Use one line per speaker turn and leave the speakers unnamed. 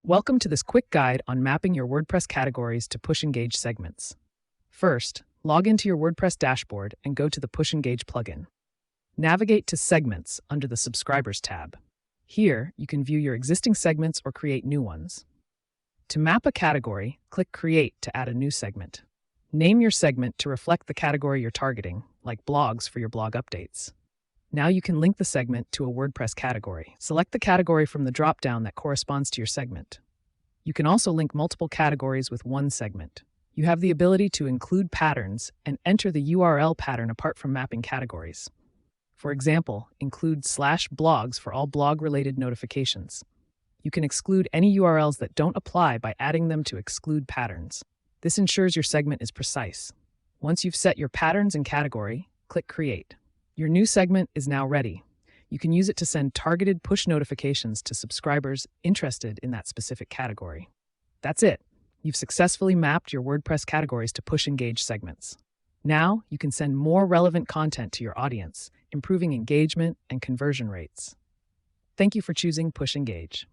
Welcome to this quick guide on mapping your WordPress categories to PushEngage segments. First, log into your WordPress dashboard and go to the PushEngage plugin. Navigate to Segments under the Subscribers tab. Here, you can view your existing segments or create new ones. To map a category, click Create to add a new segment. Name your segment to reflect the category you're targeting, like blogs for your blog updates. Now you can link the segment to a WordPress category. Select the category from the drop-down that corresponds to your segment. You can also link multiple categories with one segment. You have the ability to include patterns and enter the URL pattern apart from mapping categories. For example, include /blogs for all blog-related notifications. You can exclude any URLs that don't apply by adding them to exclude patterns. This ensures your segment is precise. Once you've set your patterns and category, click Create. Your new segment is now ready. You can use it to send targeted push notifications to subscribers interested in that specific category. That's it. You've successfully mapped your WordPress categories to PushEngage segments. Now you can send more relevant content to your audience, improving engagement and conversion rates. Thank you for choosing PushEngage.